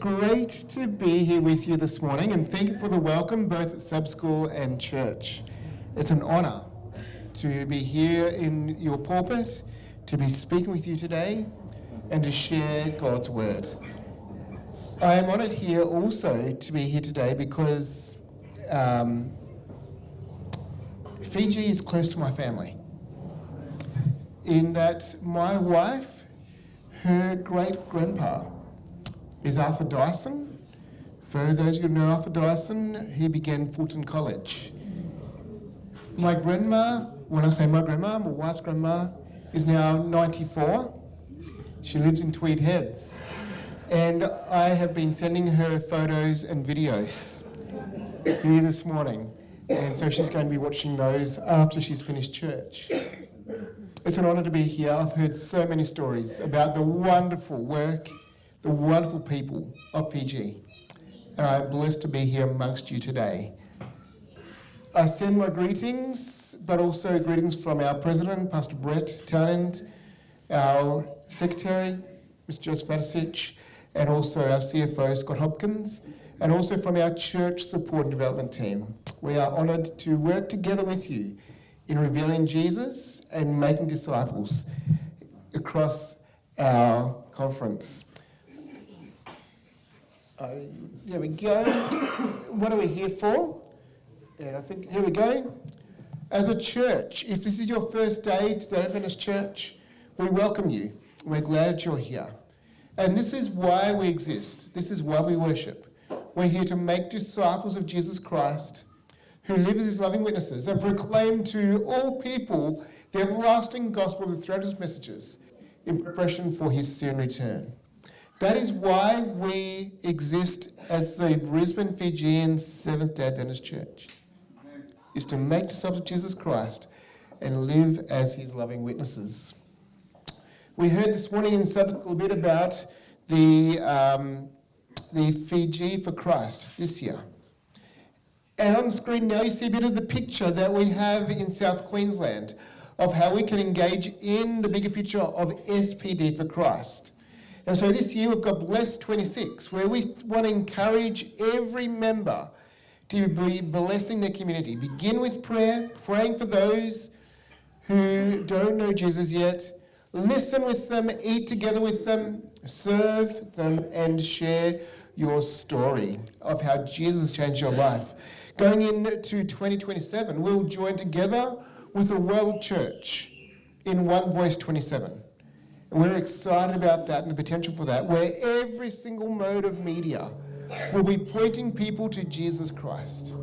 great to be here with you this morning, and thank you for the welcome both at Sub School and church. It's an honour to be here in your pulpit, to be speaking with you today, and to share God's word. I am honoured here also to be here today because Fiji is close to my family, in that my wife, her great-grandpa, is Arthur Dyson. For those who know Arthur Dyson, he began Fulton College. My grandma, when I say my grandma, my wife's grandma, is now 94. She lives in Tweed Heads. And I have been sending her photos and videos here this morning. And so she's going to be watching those after she's finished church. It's an honour to be here. I've heard so many stories about the wonderful work, the wonderful people of Fiji. And I'm blessed to be here amongst you today. I send my greetings, but also greetings from our President, Pastor Brett Townend, our Secretary, Mr. Joseph Matisic, and also our CFO, Scott Hopkins, and also from our church support and development team. We are honoured to work together with you in revealing Jesus and making disciples across our conference. Here we go. What are we here for? And I think, here we go. As a church, if this is your first day to the Adventist Church, we welcome you. We're glad you're here. And this is why we exist. This is why we worship. We're here to make disciples of Jesus Christ, who live as his loving witnesses and proclaim to all people the everlasting gospel of the throughout his messages in preparation for his soon return. That is why we exist as the Brisbane Fijian Seventh-day Adventist Church, is to make disciples of Jesus Christ and live as his loving witnesses. We heard this morning in Sabbath a bit about the Fiji for Christ this year. And on the screen now you see a bit of the picture that we have in South Queensland of how we can engage in the bigger picture of SPD for Christ. And so this year we've got Bless 26, where we want to encourage every member to be blessing their community. Begin with prayer, praying for those who don't know Jesus yet. Listen with them, eat together with them, serve them, and share your story of how Jesus changed your life. Going into 2027, we'll join together with the World Church in One Voice 27. And we're excited about that and the potential for that, where every single mode of media will be pointing people to Jesus Christ.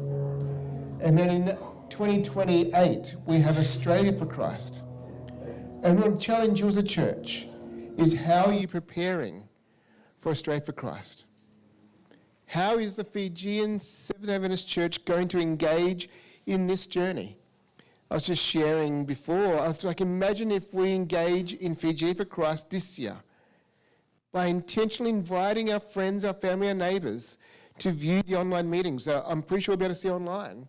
And then in 2028, we have Australia for Christ. And what I challenge you as a church is, how are you preparing for Australia for Christ? How is the Fijian Seventh-day Adventist Church going to engage in this journey? I was just sharing before, I was like, imagine if we engage in Fiji for Christ this year by intentionally inviting our friends, our family, our neighbours to view the online meetings that I'm pretty sure we'll be able to see online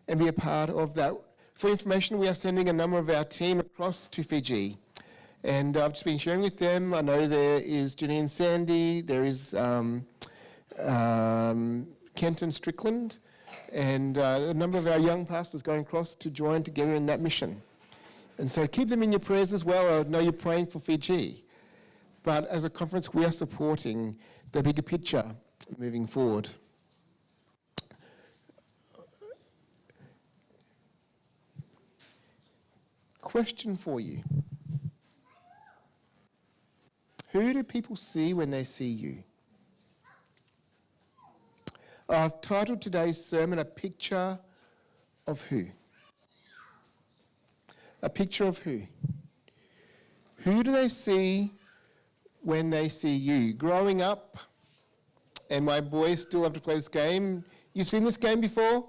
and be a part of that. For information, we are sending a number of our team across to Fiji. And I've just been sharing with them. I know there is Janine Sandy, there is Kenton Strickland, and a number of our young pastors going across to join together in that mission. And so keep them in your prayers as well. I know you're praying for Fiji. But as a conference, we are supporting the bigger picture moving forward. Question for you. Who do people see when they see you? I've titled today's sermon, A Picture of Who? A picture of who? Who do they see when they see you? Growing up, and my boys still love to play this game. You've seen this game before?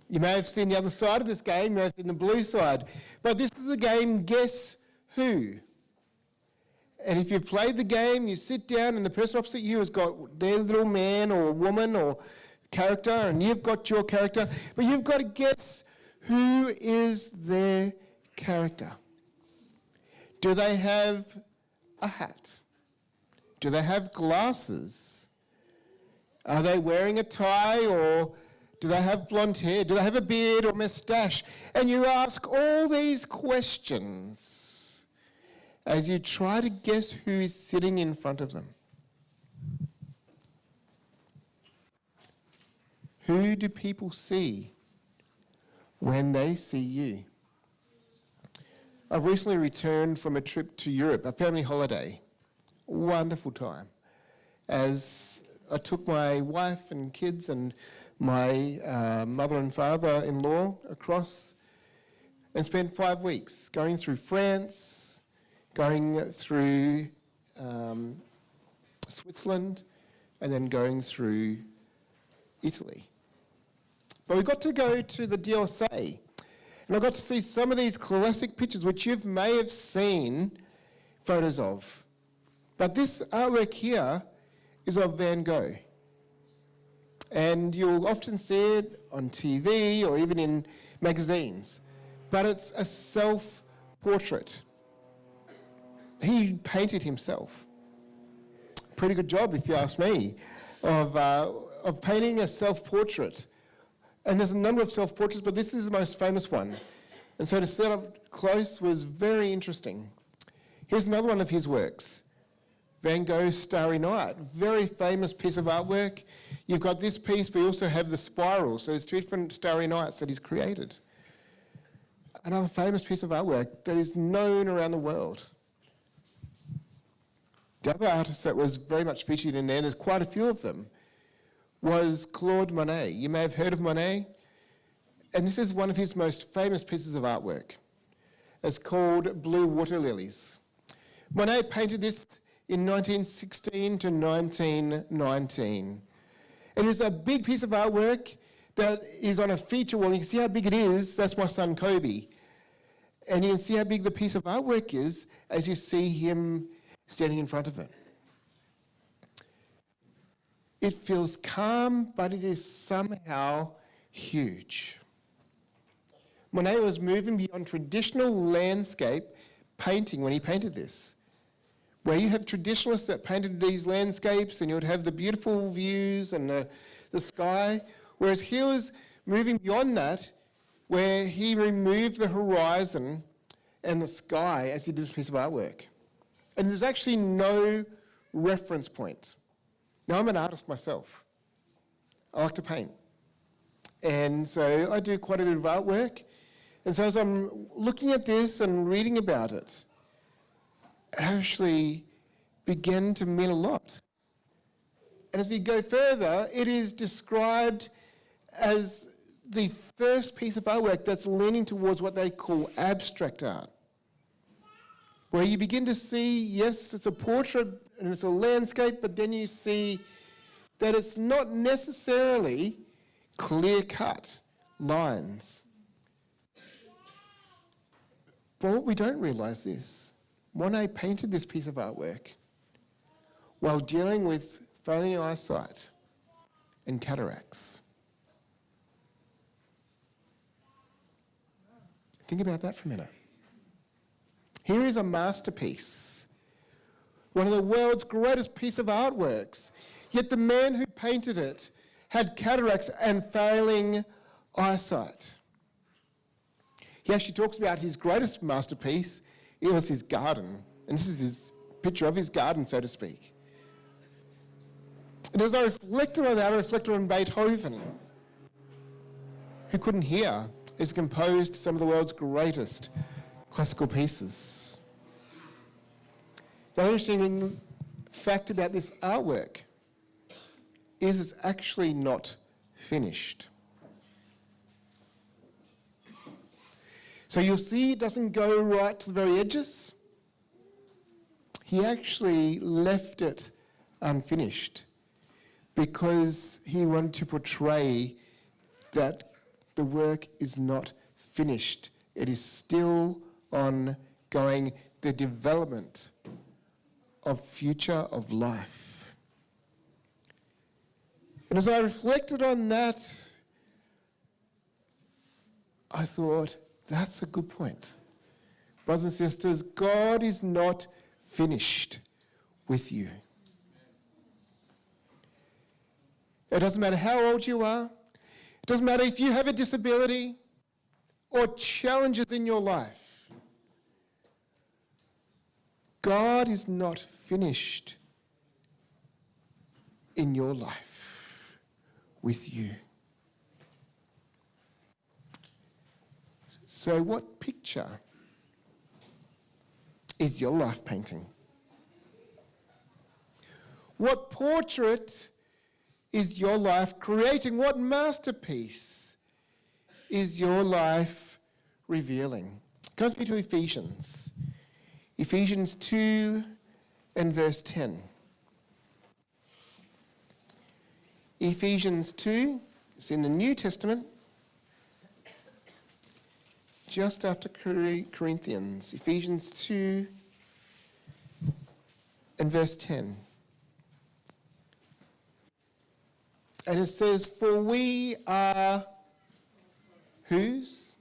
You may have seen the other side of this game, you may have seen the blue side. But this is a game, Guess Who? And if you've played the game, you sit down and the person opposite you has got their little man or woman or character, and you've got your character, but you've got to guess who is their character. Do they have a hat? Do they have glasses? Are they wearing a tie, or do they have blonde hair? Do they have a beard or moustache? And you ask all these questions as you try to guess who is sitting in front of them. Who do people see when they see you? I've recently returned from a trip to Europe, a family holiday. Wonderful time. As I took my wife and kids and my mother and father-in-law across and spent 5 weeks going through France, going through Switzerland, and then going through Italy. But we got to go to the DLSA, and I got to see some of these classic pictures which you may have seen photos of. But this artwork here is of Van Gogh. And you'll often see it on TV or even in magazines. But it's a self-portrait. He painted himself. Pretty good job, if you ask me, of painting a self-portrait. And there's a number of self-portraits, but this is the most famous one. And so to set up close was very interesting. Here's another one of his works. Van Gogh's Starry Night, very famous piece of artwork. You've got this piece, but you also have the spiral. So there's 2 different Starry Nights that he's created. Another famous piece of artwork that is known around the world. The other artist that was very much featured in there's quite a few of them, was Claude Monet. You may have heard of Monet. And this is one of his most famous pieces of artwork. It's called Blue Water Lilies. Monet painted this in 1916 to 1919. It is a big piece of artwork that is on a feature wall. You can see how big it is. That's my son Kobe. And you can see how big the piece of artwork is as you see him standing in front of it. It feels calm, but it is somehow huge. Monet was moving beyond traditional landscape painting when he painted this, where you have traditionalists that painted these landscapes and you would have the beautiful views and the sky, whereas he was moving beyond that, where he removed the horizon and the sky as he did this piece of artwork. And there's actually no reference point. Now, I'm an artist myself. I like to paint. And so I do quite a bit of artwork. And so as I'm looking at this and reading about it, it actually began to mean a lot. And as you go further, it is described as the first piece of artwork that's leaning towards what they call abstract art, where you begin to see, yes, it's a portrait and it's a landscape, but then you see that it's not necessarily clear-cut lines. But what we don't realise is, Monet painted this piece of artwork while dealing with failing eyesight and cataracts. Think about that for a minute. Here is a masterpiece, one of the world's greatest piece of artworks, yet the man who painted it had cataracts and failing eyesight. He actually talks about his greatest masterpiece. It was his garden, and this is his picture of his garden, so to speak. And as I reflected on that, I reflected on Beethoven, who couldn't hear, has composed some of the world's greatest classical pieces. The interesting fact about this artwork is it's actually not finished. So you'll see it doesn't go right to the very edges. He actually left it unfinished because he wanted to portray that the work is not finished. It is still ongoing, the development of future of life. And as I reflected on that, I thought, that's a good point. Brothers and sisters, God is not finished with you. It doesn't matter how old you are. It doesn't matter if you have a disability or challenges in your life. God is not finished in your life with you. So what picture is your life painting? What portrait is your life creating? What masterpiece is your life revealing? Come to Ephesians. Ephesians 2 and verse 10. Ephesians 2, it's in the New Testament, just after Corinthians. Ephesians 2 and verse 10. And it says, for we are whose?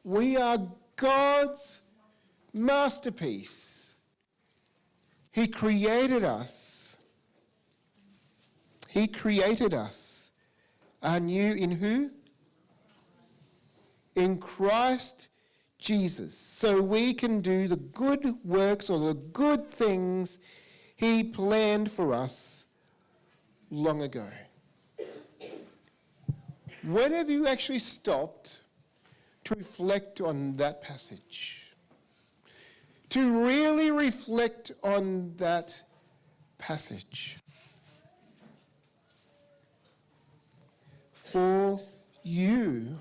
We are God's masterpiece. He created us. He created us anew in who? In Christ Jesus. So we can do the good works or the good things He planned for us long ago. When have you actually stopped to reflect on that passage? To really reflect on that passage? For you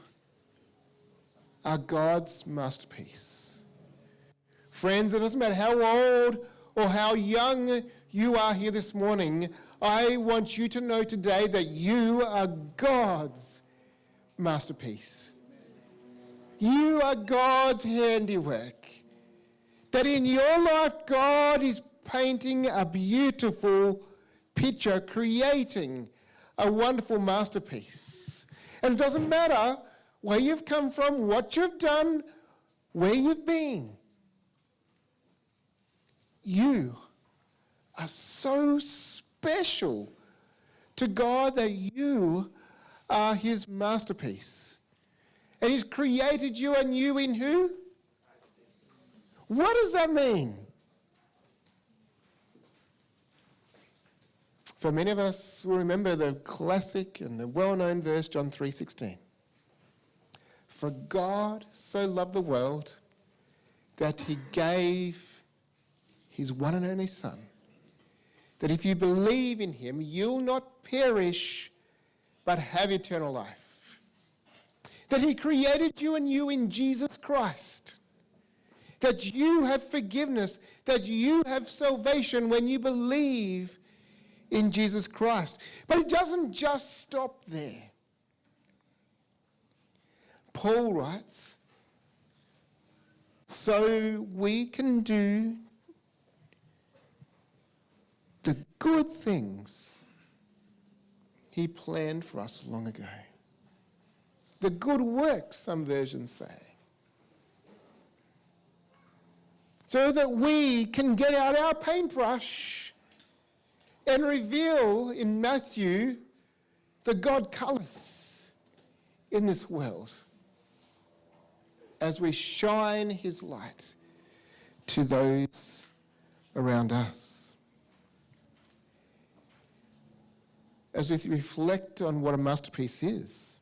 are God's masterpiece. Friends, it doesn't matter how old or how young you are here this morning, I want you to know today that you are God's masterpiece. You are God's handiwork. That in your life, God is painting a beautiful picture, creating a wonderful masterpiece. And it doesn't matter where you've come from, what you've done, where you've been. You are so special to God that you are His masterpiece. And He's created you and you in who? What does that mean? For many of us will remember the classic and the well-known verse, John 3:16. For God so loved the world that He gave His one and only Son, that if you believe in Him, you'll not perish, but have eternal life. That He created you and you in Jesus Christ. That you have forgiveness, that you have salvation when you believe in Jesus Christ. But it doesn't just stop there. Paul writes, so we can do the good things He planned for us long ago. The good works, some versions say. So that we can get out our paintbrush and reveal in Matthew the God colours in this world as we shine His light to those around us. As we reflect on what a masterpiece is,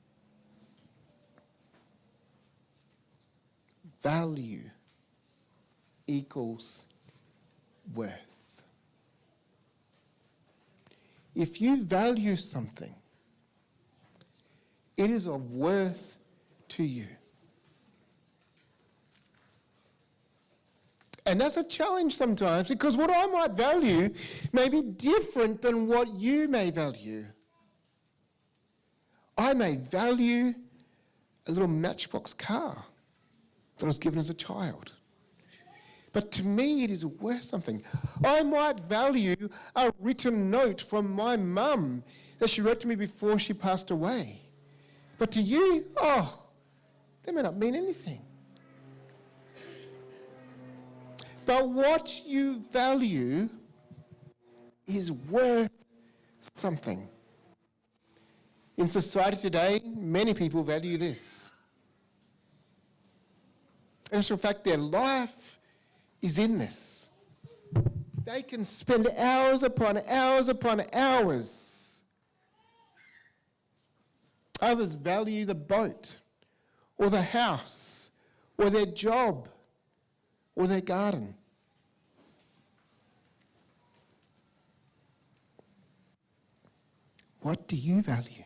value equals worth. If you value something, it is of worth to you. And that's a challenge sometimes, because what I might value may be different than what you may value. I may value a little Matchbox car that I was given as a child. But to me, it is worth something. I might value a written note from my mum that she wrote to me before she passed away. But to you, they may not mean anything. But what you value is worth something. In society today, many people value this. And in fact, their life is in this. They can spend hours upon hours upon hours. Others value the boat, or the house, or their job, or their garden. What do you value?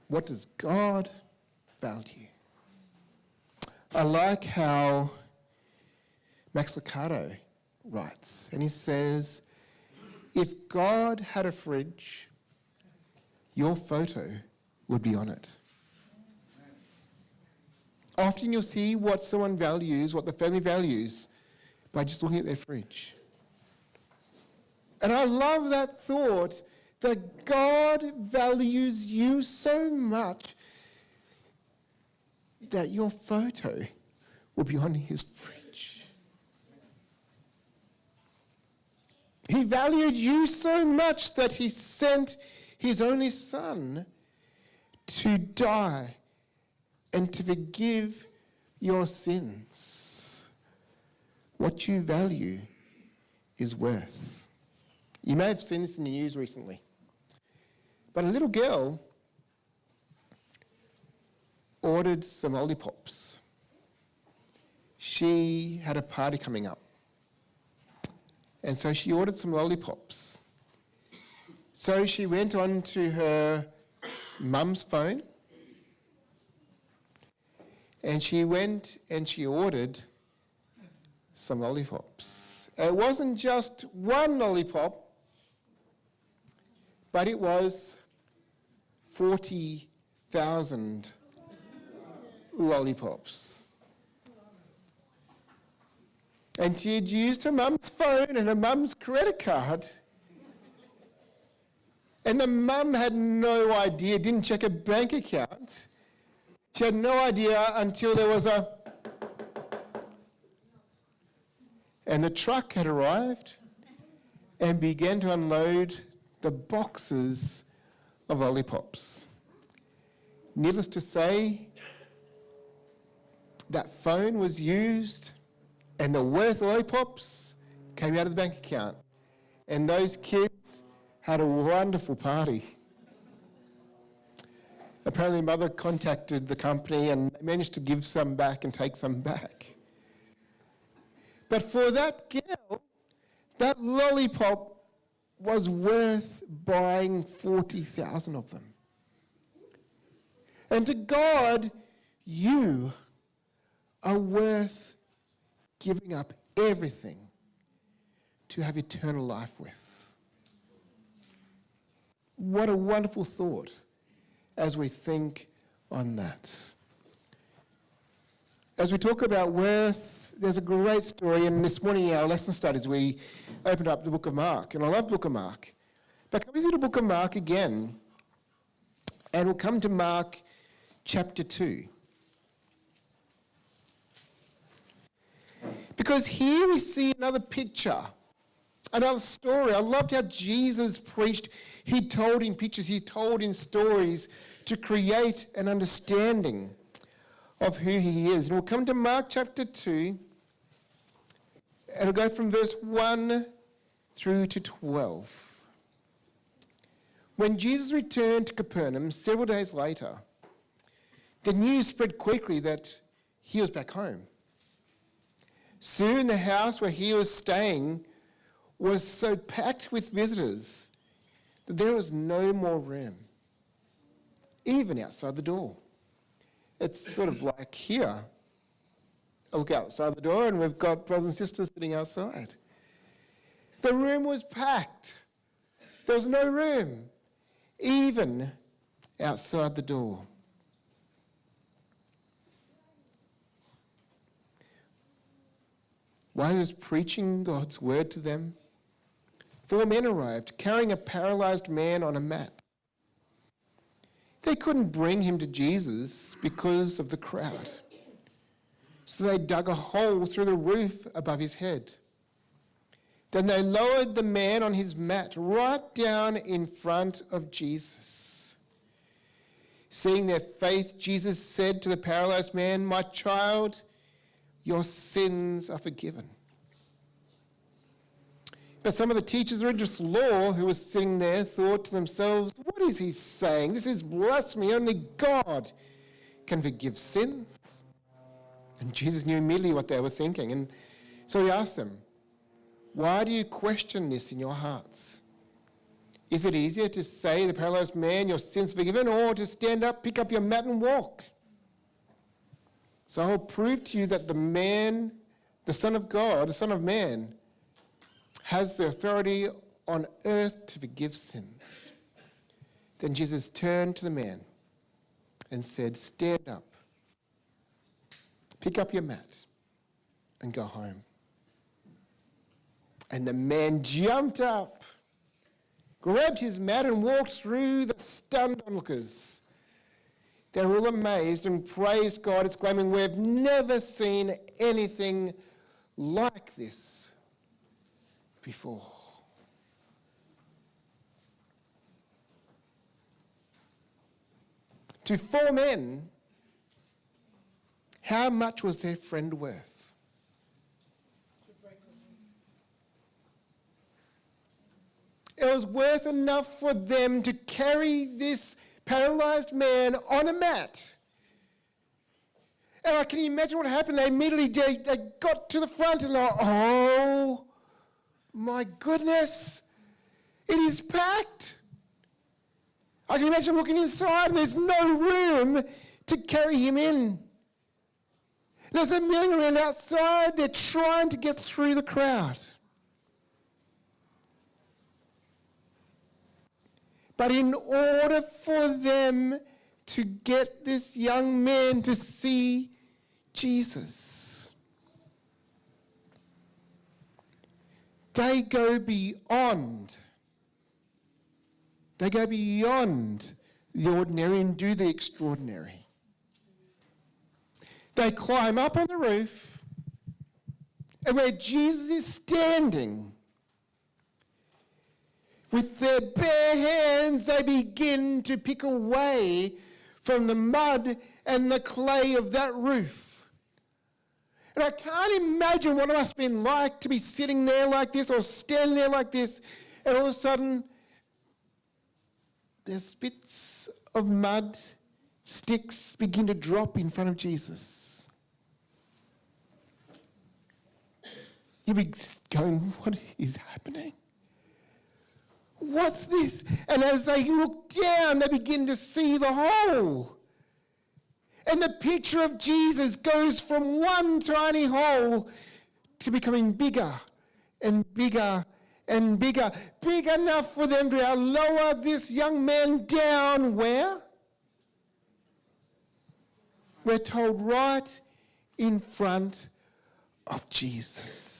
What does God value? I like how Max Lucado writes, and he says, if God had a fridge, your photo would be on it. Often you'll see what someone values, what the family values, by just looking at their fridge. And I love that thought that God values you so much that your photo will be on his fridge. He valued you so much that he sent his only son to die and to forgive your sins. What you value is worth. You may have seen this in the news recently. But a little girl ordered some lollipops. She had a party coming up. And so she ordered some lollipops. So she went on to her mum's phone and she went and she ordered some lollipops. It wasn't just one lollipop, but it was 40,000 lollipops. And she had used her mum's phone and her mum's credit card. And the mum had no idea, didn't check her bank account. She had no idea until there was a... And the truck had arrived and began to unload the boxes of lollipops. Needless to say, that phone was used and the worth of lollipops came out of the bank account. And those kids had a wonderful party. Apparently mother contacted the company and they managed to give some back and take some back. But for that girl, that lollipop was worth buying 40,000 of them. And to God, you are worth giving up everything to have eternal life with. What a wonderful thought as we think on that. As we talk about worth, there's a great story, and this morning in our lesson studies we opened up the book of Mark, and I love the book of Mark. But come into the book of Mark again, and we'll come to Mark chapter 2. Because here we see another picture, another story. I loved how Jesus preached. He told in pictures, he told in stories to create an understanding of who he is. And we'll come to Mark chapter 2, and we'll go from verse 1 through to 12. When Jesus returned to Capernaum several days later, the news spread quickly that he was back home. Soon the house where he was staying was so packed with visitors that there was no more room, even outside the door. It's sort of like here. I look outside the door and we've got brothers and sisters sitting outside. The room was packed. There was no room, even outside the door. While he was preaching God's word to them, 4 men arrived, carrying a paralyzed man on a mat. They couldn't bring him to Jesus because of the crowd. So they dug a hole through the roof above his head. Then they lowered the man on his mat right down in front of Jesus. Seeing their faith, Jesus said to the paralyzed man, "My child, your sins are forgiven." But some of the teachers of religious law who were sitting there thought to themselves, "What is he saying? This is blasphemy. Only God can forgive sins." And Jesus knew immediately what they were thinking. And so he asked them, "Why do you question this in your hearts? Is it easier to say to the paralyzed man, 'Your sins forgiven,' or to stand up, pick up your mat and walk? So I will prove to you that the man, the Son of God, the Son of Man, has the authority on earth to forgive sins." Then Jesus turned to the man and said, "Stand up, pick up your mat, and go home." And the man jumped up, grabbed his mat, and walked through the stunned onlookers. They were all amazed and praised God, exclaiming, "We've never seen anything like this before." To 4 men, how much was their friend worth? It was worth enough for them to carry this paralyzed man on a mat. And I can imagine what happened. They immediately they got to the front and they're, "Oh my goodness, it is packed." I can imagine looking inside and there's no room to carry him in. There's a million around outside. They're trying to get through the crowd. But in order for them to get this young man to see Jesus, they go beyond. They go beyond the ordinary and do the extraordinary. They climb up on the roof, and where Jesus is standing, with their bare hands, they begin to pick away from the mud and the clay of that roof. And I can't imagine what it must have been like to be sitting there like this or standing there like this, and all of a sudden, there's bits of mud, sticks begin to drop in front of Jesus. You'd be going, "What is happening? What's this?" And as they look down, they begin to see the hole. And the picture of Jesus goes from one tiny hole to becoming bigger and bigger and bigger. Big enough for them to lower this young man down where? We're told right in front of Jesus.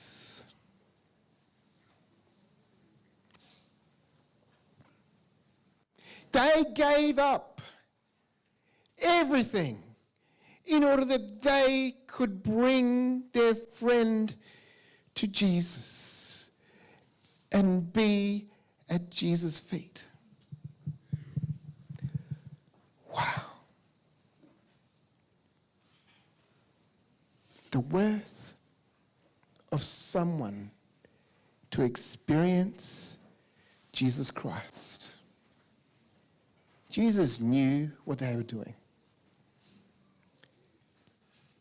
They gave up everything in order that they could bring their friend to Jesus and be at Jesus' feet. Wow. The worth of someone to experience Jesus Christ. Jesus knew what they were doing.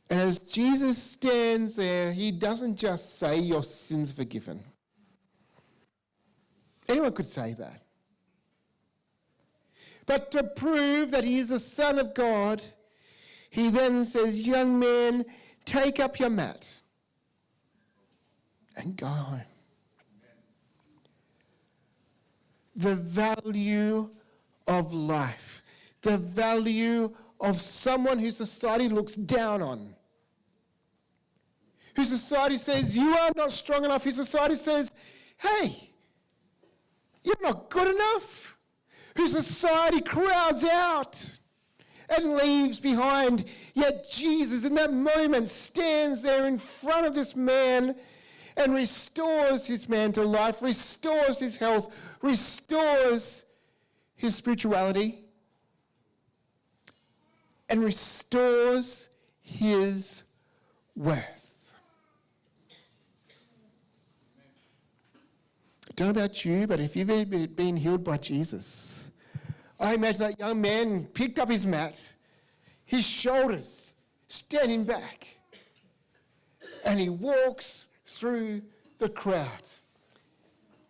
And as Jesus stands there, he doesn't just say, "Your sins forgiven." Anyone could say that. But to prove that he is the Son of God, he then says, "Young man, take up your mat and go home." The value of life, the value of someone who society looks down on, who society says, "You are not strong enough," who society says, "Hey, you're not good enough," who society crowds out and leaves behind. Yet Jesus in that moment stands there in front of this man and restores his man to life, restores his health, restores his spirituality, and restores his worth. I don't know about you, but if you've ever been healed by Jesus, I imagine that young man picked up his mat, his shoulders standing back, and he walks through the crowd,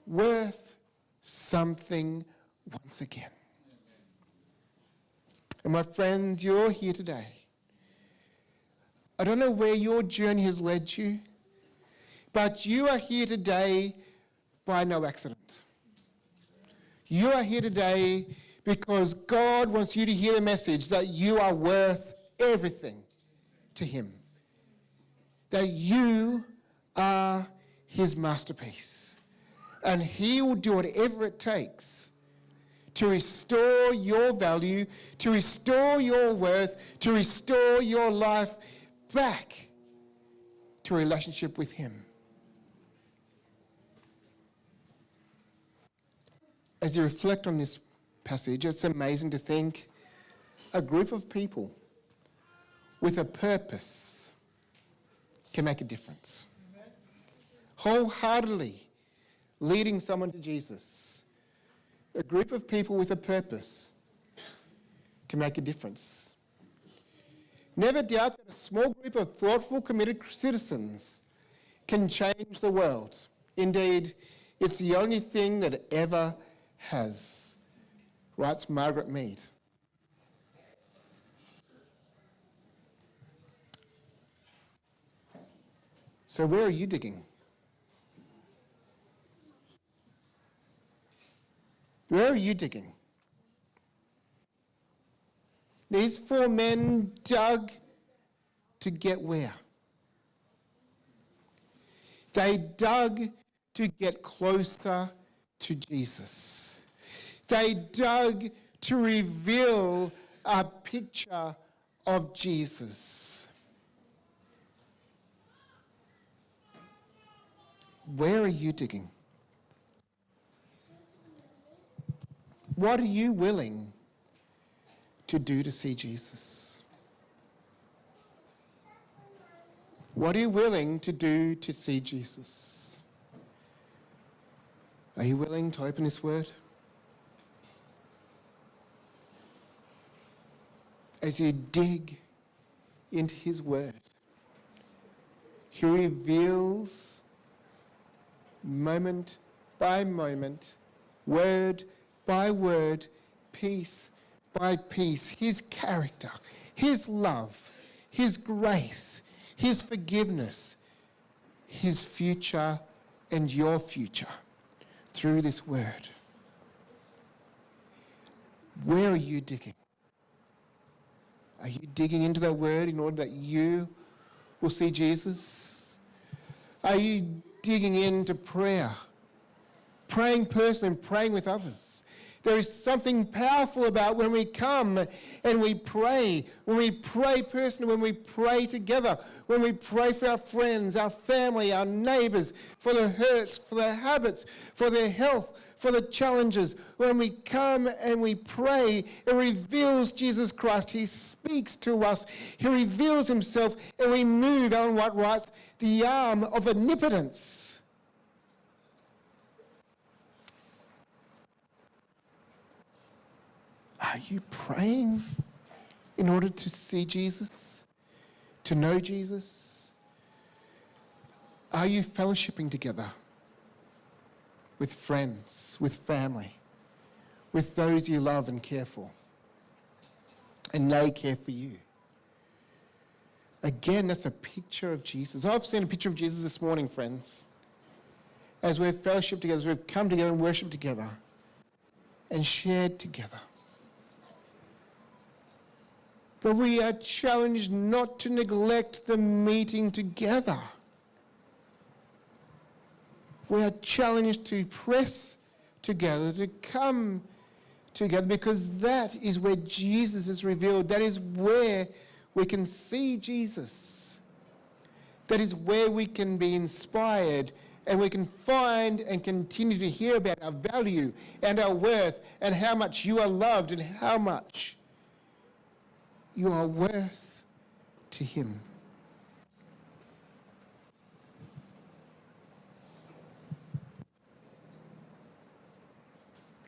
worth something once again. And my friends, you're here today. I don't know where your journey has led you, but you are here today by no accident. You are here today because God wants you to hear the message that you are worth everything to him. That you are his masterpiece. And he will do whatever it takes to restore your value, to restore your worth, to restore your life back to a relationship with him. As you reflect on this passage, it's amazing to think a group of people with a purpose can make a difference. Wholeheartedly leading someone to Jesus. A group of people with a purpose can make a difference. Never doubt that a small group of thoughtful, committed citizens can change the world. Indeed, it's the only thing that it ever has, writes Margaret Mead. So where are you digging? Where are you digging? These 4 men dug to get where? They dug to get closer to Jesus. They dug to reveal a picture of Jesus. Where are you digging? What are you willing to do to see Jesus? What are you willing to do to see Jesus? Are you willing to open his word? As you dig into his word, he reveals moment by moment, word by word, piece by piece, his character, his love, his grace, his forgiveness, his future and your future through this word. Where are you digging? Are you digging into that word in order that you will see Jesus? Are you digging into prayer? Praying personally and praying with others. There is something powerful about when we come and we pray, when we pray personally, when we pray together, when we pray for our friends, our family, our neighbours, for the hurts, for the habits, for their health, for the challenges. When we come and we pray, it reveals Jesus Christ. He speaks to us. He reveals himself, and we move, Ellen White writes, the arm of omnipotence. Are you praying in order to see Jesus, to know Jesus? Are you fellowshipping together with friends, with family, with those you love and care for, and they care for you? Again, that's a picture of Jesus. I've seen a picture of Jesus this morning, friends, as we've fellowshipped together, as we've come together and worshipped together and shared together. But we are challenged not to neglect the meeting together. We are challenged to press together, to come together, because that is where Jesus is revealed. That is where we can see Jesus. That is where we can be inspired and we can find and continue to hear about our value and our worth and how much you are loved and how much you are worth to him.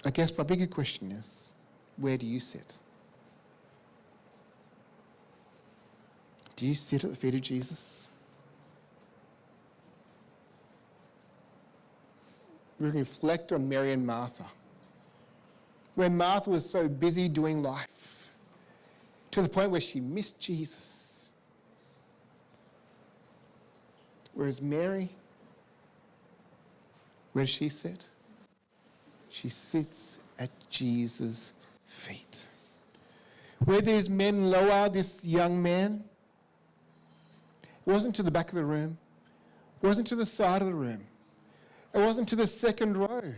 I guess my bigger question is, where do you sit? Do you sit at the feet of Jesus? We reflect on Mary and Martha, where Martha was so busy doing life to the point where she missed Jesus. Whereas Mary, where does she sit? She sits at Jesus' feet. Where these men lower this young man, it wasn't to the back of the room, it wasn't to the side of the room, it wasn't to the second row.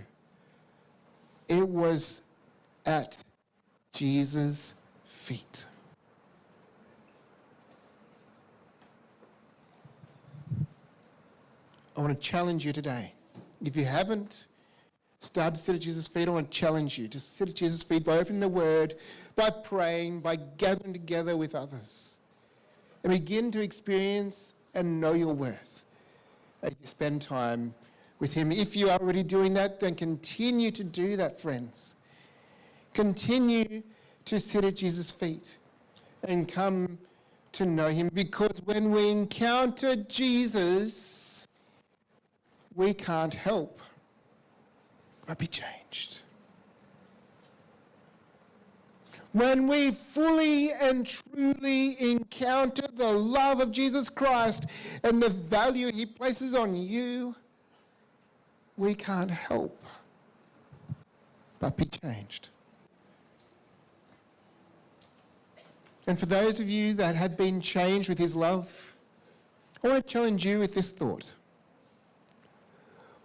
It was at Jesus' feet. I want to challenge you today. If you haven't started to sit at Jesus' feet, I want to challenge you to sit at Jesus' feet by opening the Word, by praying, by gathering together with others, and begin to experience and know your worth as you spend time with him. If you are already doing that, then continue to do that, friends. Continue to sit at Jesus' feet and come to know him, because when we encounter Jesus, we can't help but be changed. When we fully and truly encounter the love of Jesus Christ and the value he places on you, we can't help but be changed. And for those of you that have been changed with his love, I want to challenge you with this thought.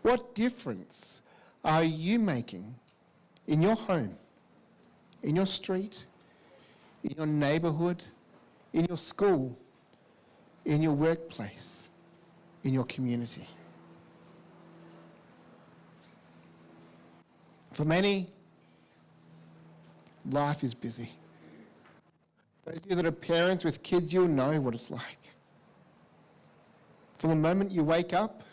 What difference are you making in your home, in your street, in your neighborhood, in your school, in your workplace, in your community? For many, life is busy. Those of you that are parents with kids, you'll know what it's like. From the moment you wake up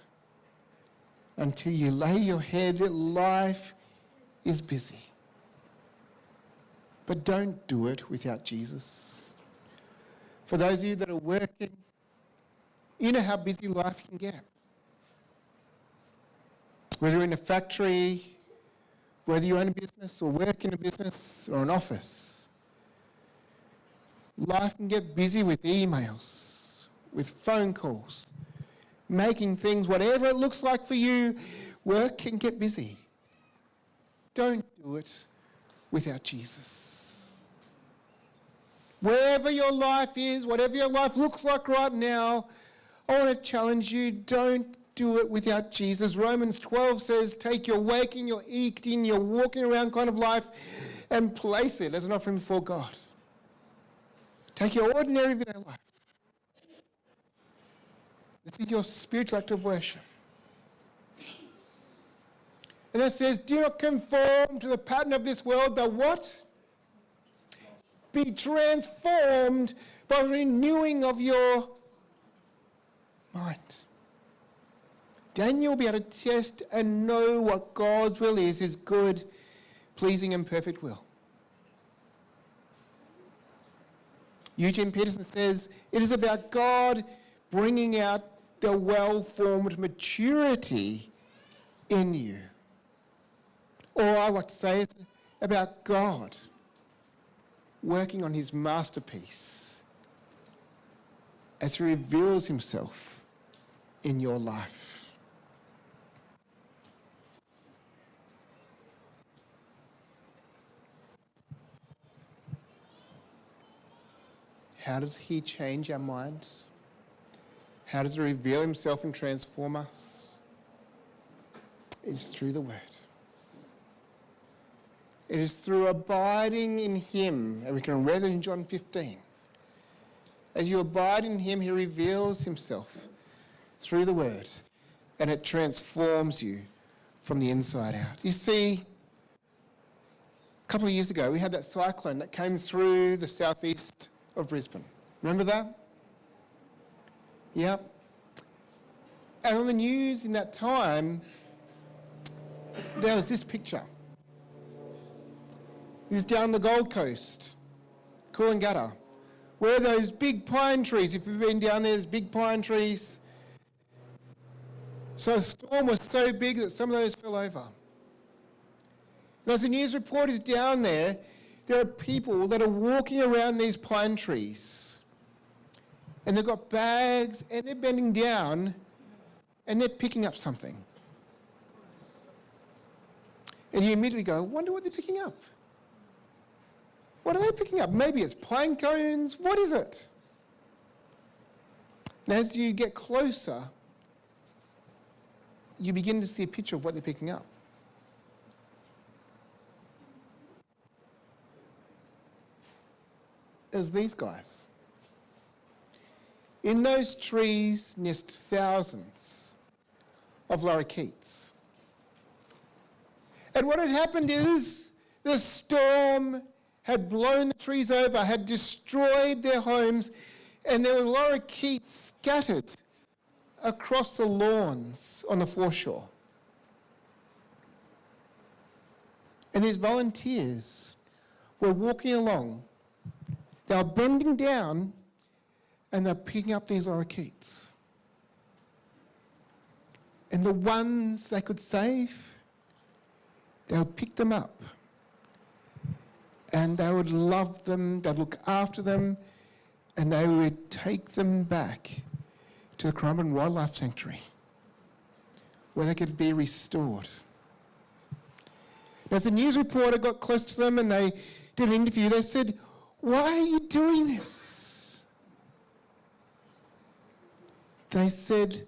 until you lay your head, life is busy. But don't do it without Jesus. For those of you that are working, you know how busy life can get. Whether you're in a factory, whether you own a business or work in a business or an office, life can get busy with emails, with phone calls, making things, whatever it looks like for you, work can get busy. Don't do it without Jesus. Wherever your life is, whatever your life looks like right now, I want to challenge you, don't do it without Jesus. Romans 12 says, take your waking, your eating, your walking around kind of life and place it as an offering before God. Take your ordinary everyday life. This is your spiritual act of worship. And it says, do not conform to the pattern of this world, but what? Be transformed by the renewing of your mind. Then you'll be able to test and know what God's will is, his good, pleasing and perfect will. Eugene Peterson says, it is about God bringing out the well-formed maturity in you. Or I like to say it's about God working on his masterpiece as he reveals himself in your life. How does he change our minds? How does he reveal himself and transform us? It's through the Word. It is through abiding in him, and we can read it in John 15. As you abide in him, he reveals himself through the Word, and it transforms you from the inside out. You see, a couple of years ago, we had that cyclone that came through the southeast of Brisbane. Remember that? Yep. And on the news in that time, there was this picture. This is down the Gold Coast, Coolangatta, where those big pine trees, if you've been down there, there's big pine trees. So the storm was so big that some of those fell over. And as the news report is down there, there are people that are walking around these pine trees. And they've got bags and they're bending down and they're picking up something. And you immediately go, I wonder what they're picking up. What are they picking up? Maybe it's pine cones. What is it? And as you get closer, you begin to see a picture of what they're picking up. It was these guys. In those trees nest thousands of lorikeets. And what had happened is the storm had blown the trees over, had destroyed their homes, and there were lorikeets scattered across the lawns on the foreshore. And these volunteers were walking along. They were bending down and they're picking up these lorikeets. And the ones they could save, they would pick them up. And they would love them, they'd look after them, and they would take them back to the Currumbin Wildlife Sanctuary, where they could be restored. As the news reporter got close to them and they did an interview, they said, "Why are you doing this?" They said,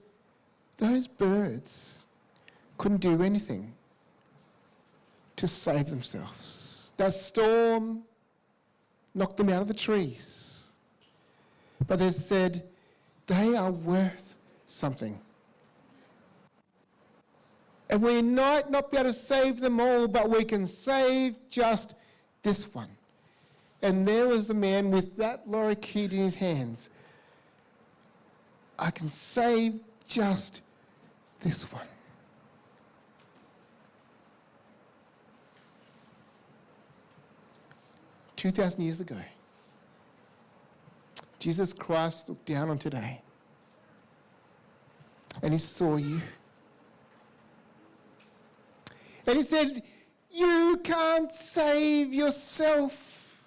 "Those birds couldn't do anything to save themselves. That storm knocked them out of the trees. But they said, they are worth something. And we might not be able to save them all, but we can save just this one." And there was the man with that lorikeet in his hands. I can save just this one. "2,000 years ago, Jesus Christ looked down on today and he saw you. And he said, you can't save yourself.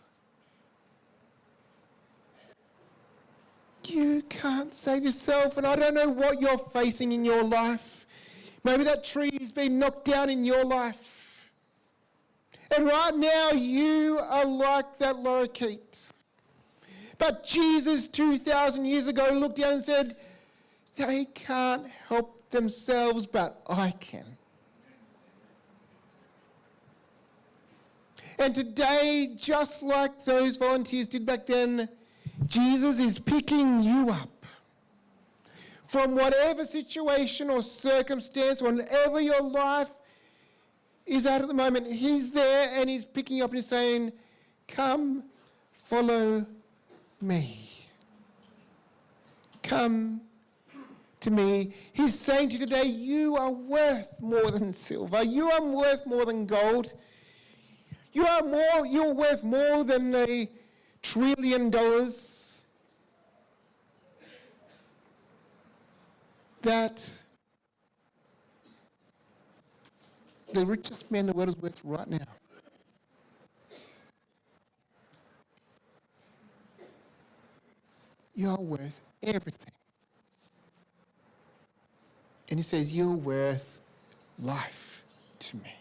You can't save yourself. And I don't know what you're facing in your life. Maybe that tree has been knocked down in your life. And right now you are like that lorikeet. But Jesus 2,000 years ago looked down and said, they can't help themselves, but I can. And today, just like those volunteers did back then, Jesus is picking you up from whatever situation or circumstance, whatever your life is at the moment. He's there and he's picking you up and he's saying, come, follow me. Come to me. He's saying to you today, you are worth more than silver. You are worth more than gold. You're worth more than $1 trillion that the richest man in the world is worth right now. You're worth everything. And he says, you're worth life to me.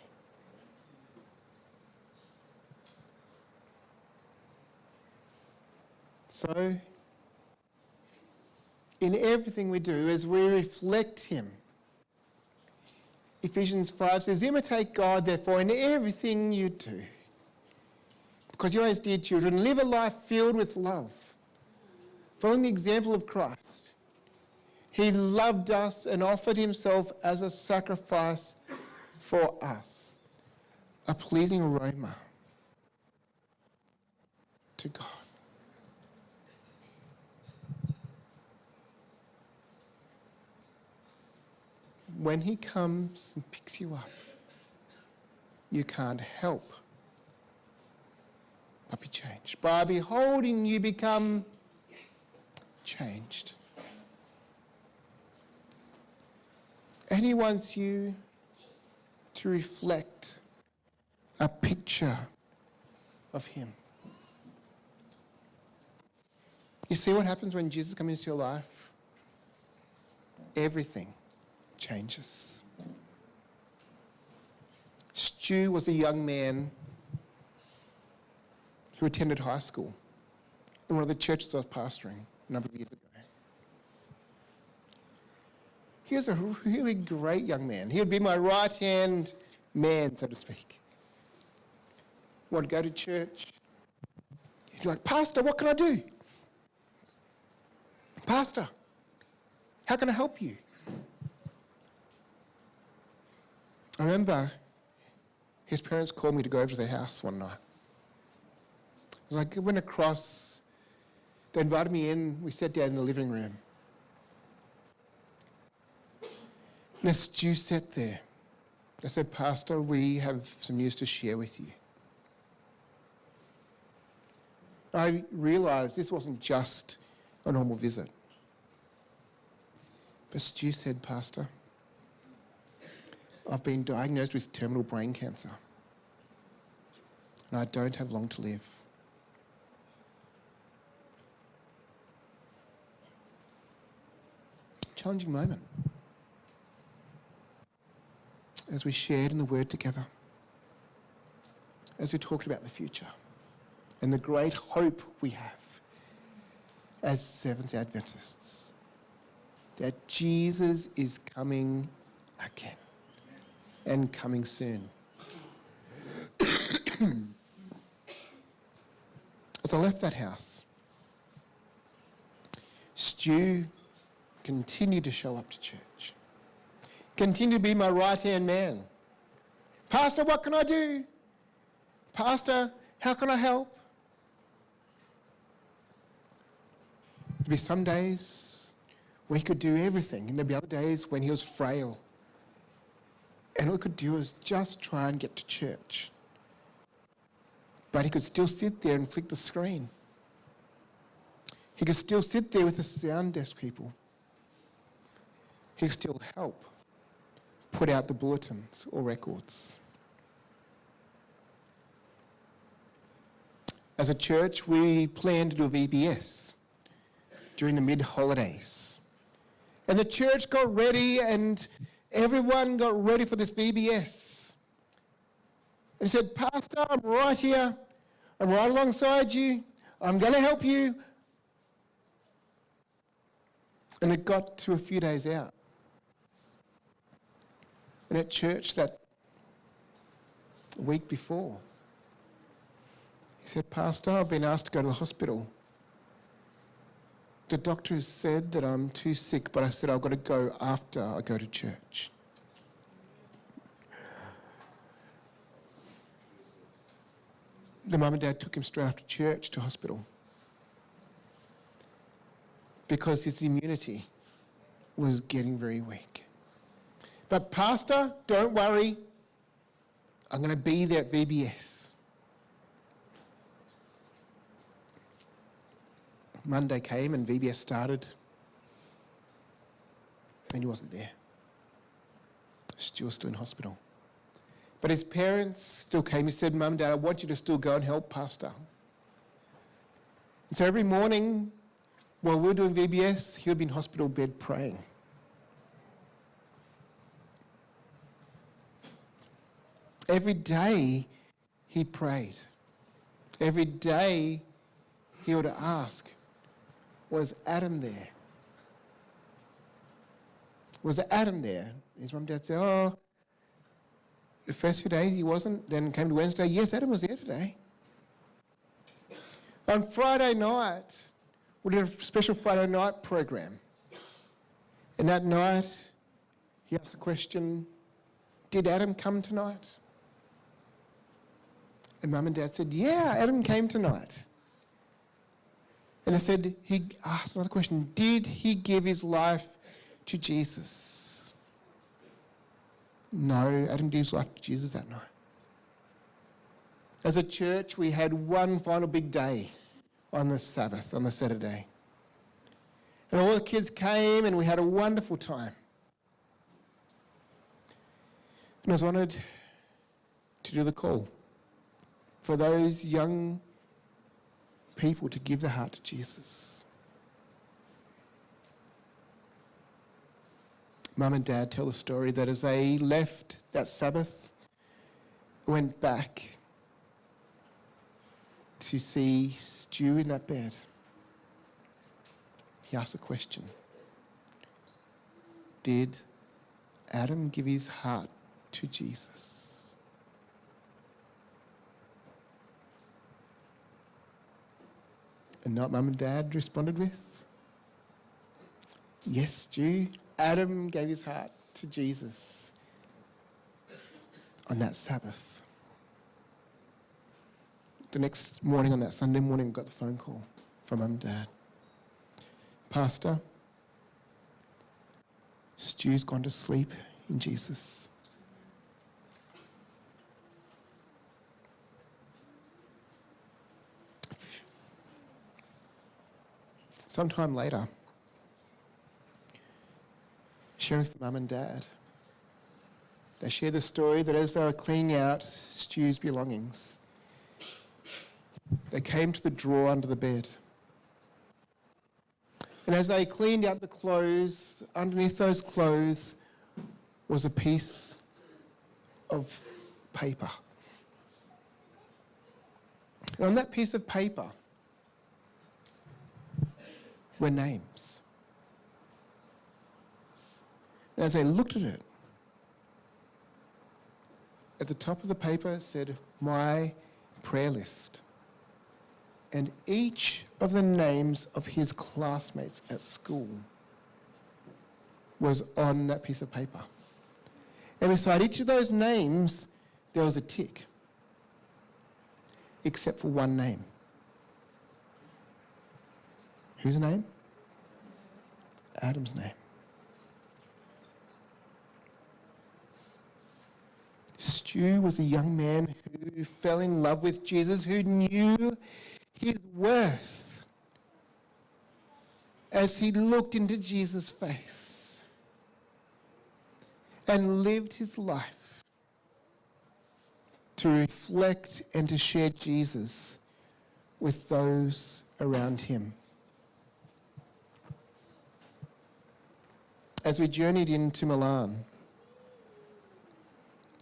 So, in everything we do, as we reflect him, Ephesians 5 says, imitate God, therefore, in everything you do. Because you, as dear children, live a life filled with love, following the example of Christ. He loved us and offered himself as a sacrifice for us, a pleasing aroma to God. When he comes and picks you up, you can't help but be changed. By beholding you become changed. And he wants you to reflect a picture of him. You see what happens when Jesus comes into your life? Everything changes. Stu was a young man who attended high school in one of the churches I was pastoring a number of years ago. He was a really great young man. He would be my right-hand man, so to speak. Would go to church. He'd be like, Pastor, what can I do? Pastor, how can I help you? I remember his parents called me to go over to their house one night. I went across, they invited me in, we sat down in the living room. And as Stu sat there, I said, Pastor, we have some news to share with you. I realised this wasn't just a normal visit. But Stu said, Pastor, I've been diagnosed with terminal brain cancer and I don't have long to live. Challenging moment. As we shared in the Word together, as we talked about the future and the great hope we have as Seventh Adventists, that Jesus is coming again and coming soon. As I left that house, Stu continued to show up to church. Continue to be my right-hand man. Pastor, what can I do? Pastor, how can I help? There'd be some days where he could do everything, and there'd be other days when he was frail. And all he could do was just try and get to church. But he could still sit there and flick the screen. He could still sit there with the sound desk people. He could still help put out the bulletins or records. As a church, we planned to do a VBS during the mid-holidays. And the church got ready and everyone got ready for this VBS. And he said, Pastor, I'm right here. I'm right alongside you. I'm going to help you. And it got to a few days out. And at church that week before, he said, Pastor, I've been asked to go to the hospital. The doctor has said that I'm too sick, but I said I've got to go after I go to church. The mum and dad took him straight after church to hospital because his immunity was getting very weak. But Pastor, don't worry, I'm going to be there at VBS. Monday came and VBS started and he wasn't there. Stu was still in hospital. But his parents still came. He said, Mum and Dad, I want you to still go and help Pastor. And so every morning while we were doing VBS, he would be in hospital bed praying. Every day he prayed. Every day he would ask, was Adam there? Was Adam there? His mum and dad said, oh, the first few days he wasn't. Then came to Wednesday, yes, Adam was there today. On Friday night, we did a special Friday night program. And that night, he asked the question, did Adam come tonight? And Mum and Dad said, yeah, Adam came tonight. And they said, he asked another question, did he give his life to Jesus? No, Adam gave his life to Jesus that night. As a church, we had one final big day on the Sabbath, on the Saturday. And all the kids came and we had a wonderful time. And I was honoured to do the call for those young people to give their heart to Jesus. Mum and Dad tell the story that as they left that Sabbath, went back to see Stu in that bed, he asked a question. Did Adam give his heart to Jesus? And not Mum and Dad responded with, yes, Stu, Adam gave his heart to Jesus on that Sabbath. The next morning, on that Sunday morning, I got the phone call from Mum and Dad. Pastor, Stu's gone to sleep in Jesus. Sometime later, sharing with Mum and Dad, they share the story that as they were cleaning out Stu's belongings, they came to the drawer under the bed. And as they cleaned out the clothes, underneath those clothes was a piece of paper. And on that piece of paper were names. And as they looked at it, at the top of the paper it said, my prayer list. And each of the names of his classmates at school was on that piece of paper. And beside each of those names, there was a tick, except for one name. Whose name? Adam's name. Stu was a young man who fell in love with Jesus, who knew his worth as he looked into Jesus' face and lived his life to reflect and to share Jesus with those around him. As we journeyed into Milan,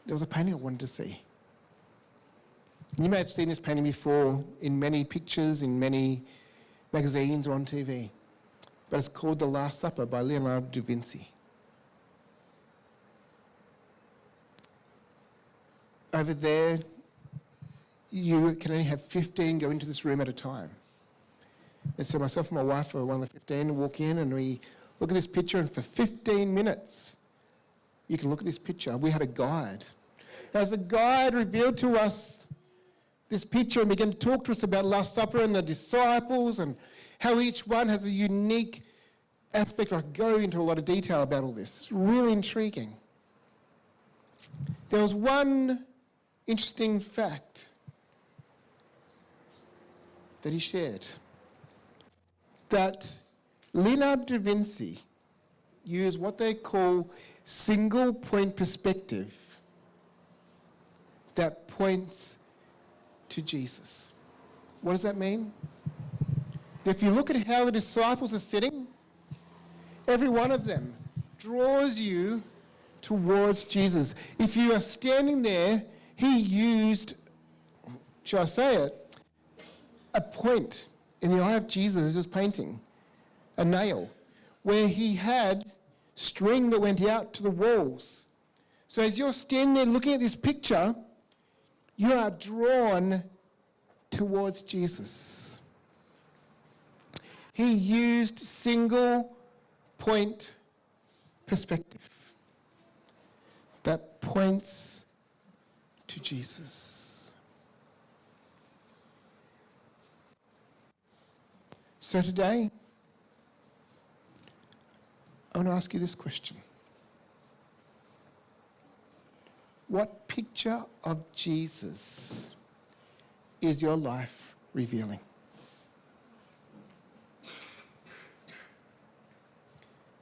there was a painting I wanted to see. You may have seen this painting before in many pictures, in many magazines or on TV. But it's called The Last Supper by Leonardo da Vinci. Over there, you can only have 15 go into this room at a time. And so myself and my wife are one of the 15 walk in and we look at this picture, and for 15 minutes, you can look at this picture. We had a guide. As the guide revealed to us this picture and began to talk to us about Last Supper and the disciples and how each one has a unique aspect. I go into a lot of detail about all this. It's really intriguing. There was one interesting fact that he shared, that Leonardo da Vinci used what they call single point perspective that points to Jesus. What does that mean? If you look at how the disciples are sitting, every one of them draws you towards Jesus. If you are standing there, he used, shall I say it, a point in the eye of Jesus as he was painting, a nail, where he had string that went out to the walls. So as you're standing there looking at this picture, you are drawn towards Jesus. He used single point perspective that points to Jesus. So today, I want to ask you this question. What picture of Jesus is your life revealing?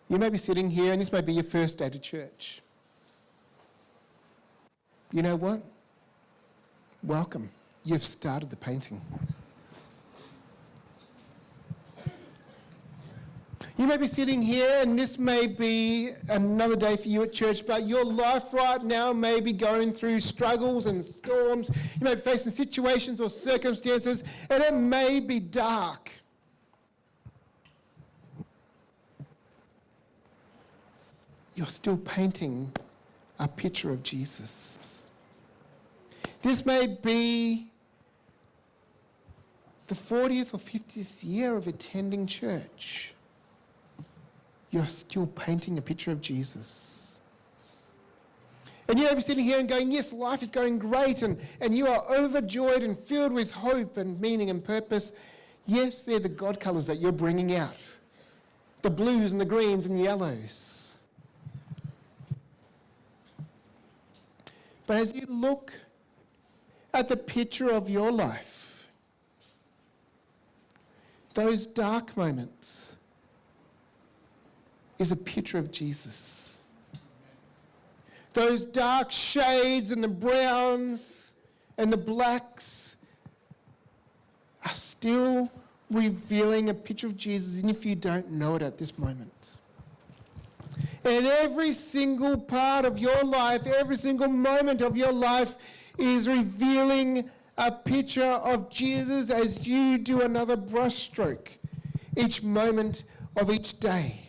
You may be sitting here and this may be your first day to church. You know what? Welcome. You've started the painting. You may be sitting here and this may be another day for you at church, but your life right now may be going through struggles and storms. You may be facing situations or circumstances and it may be dark. You're still painting a picture of Jesus. This may be the 40th or 50th year of attending church. You're still painting a picture of Jesus. And you may be sitting here and going, yes, life is going great, and you are overjoyed and filled with hope and meaning and purpose. Yes, they're the God colours that you're bringing out. The blues and the greens and yellows. But as you look at the picture of your life, those dark moments is a picture of Jesus. Those dark shades and the browns and the blacks are still revealing a picture of Jesus, even if you don't know it at this moment. And every single part of your life, every single moment of your life is revealing a picture of Jesus as you do another brushstroke each moment of each day.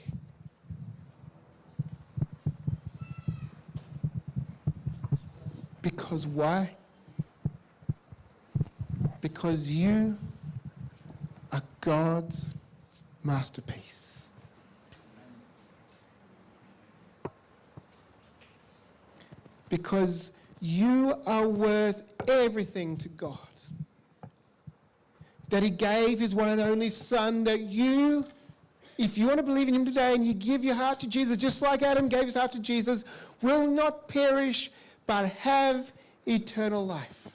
Because why? Because you are God's masterpiece. Because you are worth everything to God. That He gave His one and only Son, that you, if you want to believe in Him today and you give your heart to Jesus, just like Adam gave his heart to Jesus, will not perish but have eternal life.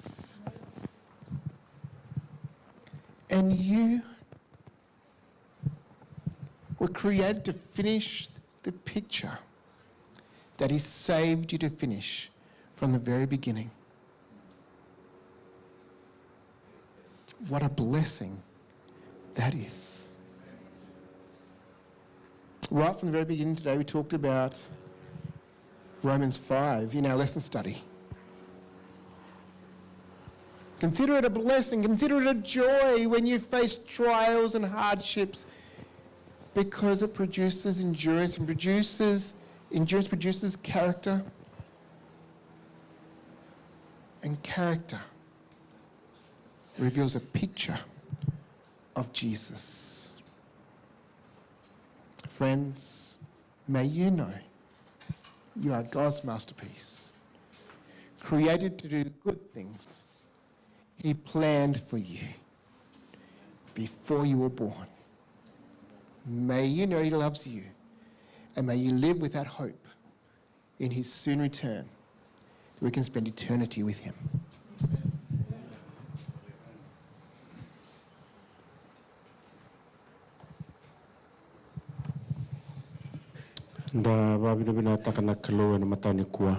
And you were created to finish the picture that He saved you to finish from the very beginning. What a blessing that is. Right from the very beginning today, we talked about Romans 5 in our lesson study. Consider it a blessing, consider it a joy when you face trials and hardships, because it produces endurance, and endurance produces character, and character reveals a picture of Jesus. Friends, may you know you are God's masterpiece, created to do good things He planned for you before you were born. May you know He loves you, and may you live with that hope in His soon return, that we can spend eternity with Him. Da babina takana kalo and matani kua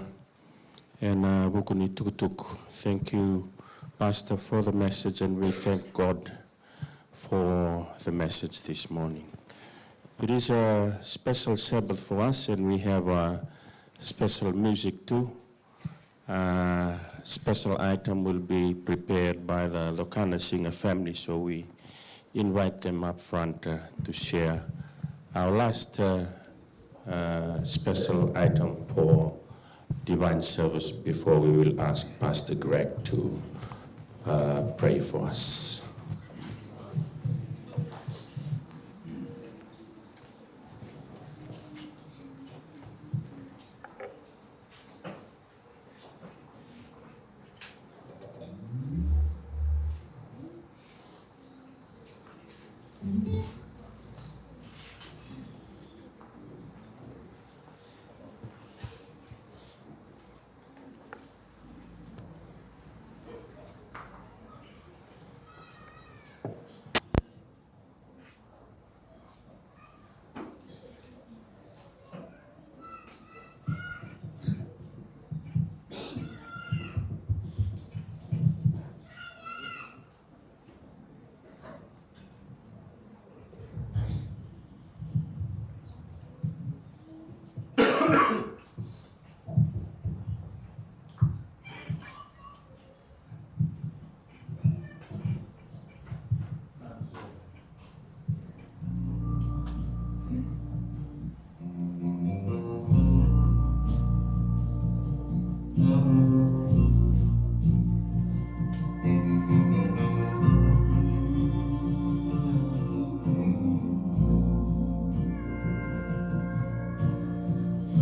and bukuni tukutuk. Thank you, Pastor, for the message, and we thank God for the message this morning. It is a special Sabbath for us, and we have special music too. Special item will be prepared by the Lokana Singer family, so we invite them up front to share our last special item for divine service before we will ask Pastor Greg to pray for us.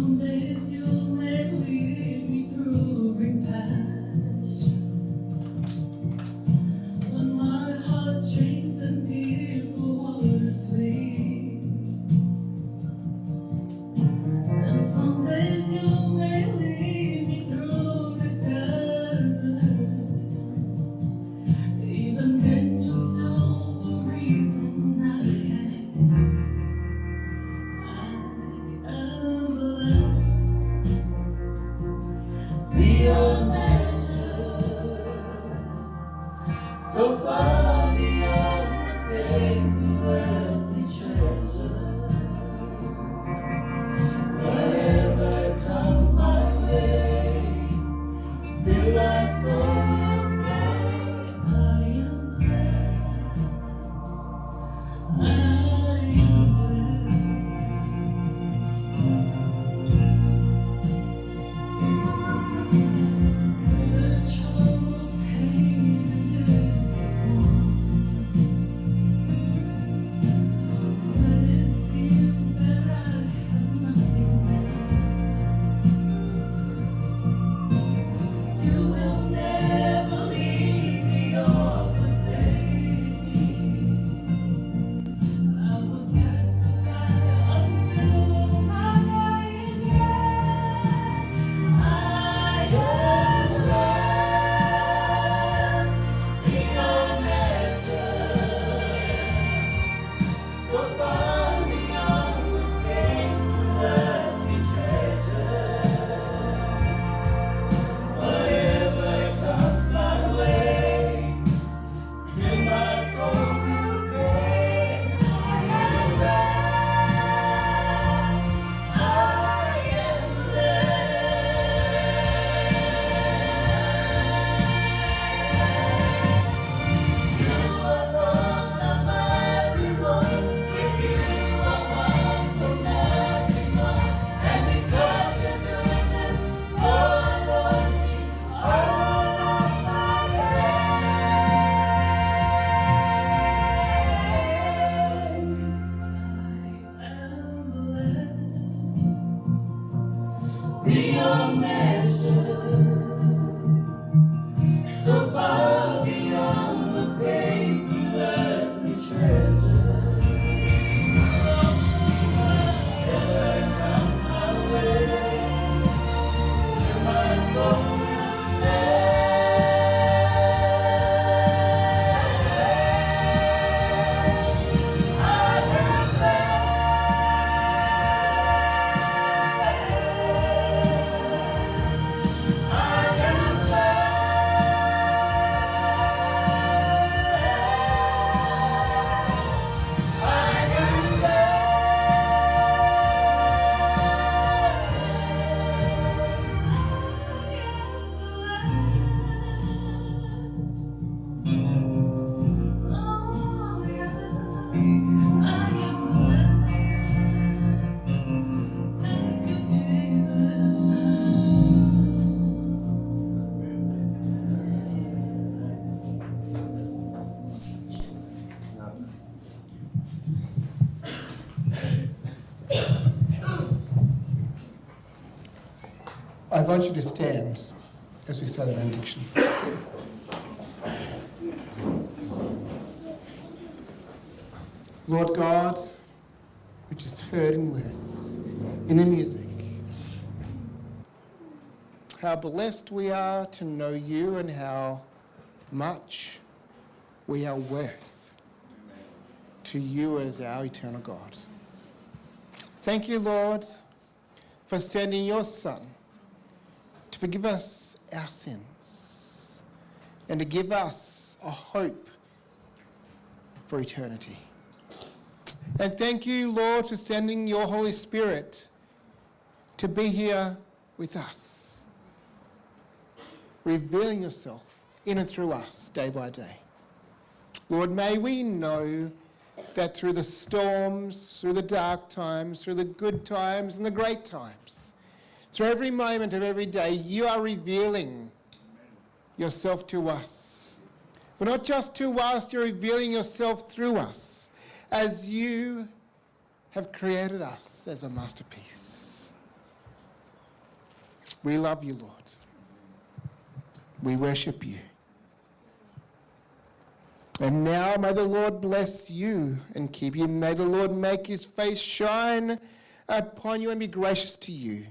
Some days you may lead me through green pasture, when my heart drinks in deeper waters sweet. And some days you may lead me through the desert. Even then you're still the reason I can't. I am blessed beyond measure, so far beyond what's in the earthly treasure. Whatever comes my way, still my soul will say, I am blessed. I am blessed. Through the trouble, pain, and disappointment, when it seems that I have nothing left, you will never leave me or forsake me. I will testify until my dying day. I am blessed beyond measure, so far beyond what's gained through earthly treasures. Whatever comes my way, still my soul will say, I am blessed. I am blessed. You alone are my reward. With you I want for nothing more. And because of goodness, follows me all of my days. I am blessed beyond measure, so far beyond what's gained through earthly treasure. Whatever comes my way, still my soul will say, I am blessed. I am blessed. I invite you to stand as we say the benediction. Lord God, we just heard in words, in the music, how blessed we are to know you and how much we are worth to you as our eternal God. Thank you, Lord, for sending your Son to forgive us our sins and to give us a hope for eternity. And thank you, Lord, for sending your Holy Spirit to be here with us, revealing yourself in and through us day by day. Lord, may we know that through the storms, through the dark times, through the good times and the great times, through every moment of every day, you are revealing yourself to us. But not just to us, you're revealing yourself through us as you have created us as a masterpiece. We love you, Lord. We worship you. And now may the Lord bless you and keep you. May the Lord make his face shine upon you and be gracious to you.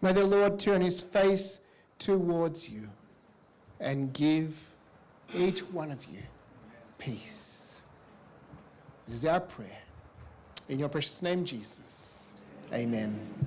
May the Lord turn his face towards you and give each one of you peace. This is our prayer. In your precious name, Jesus. Amen.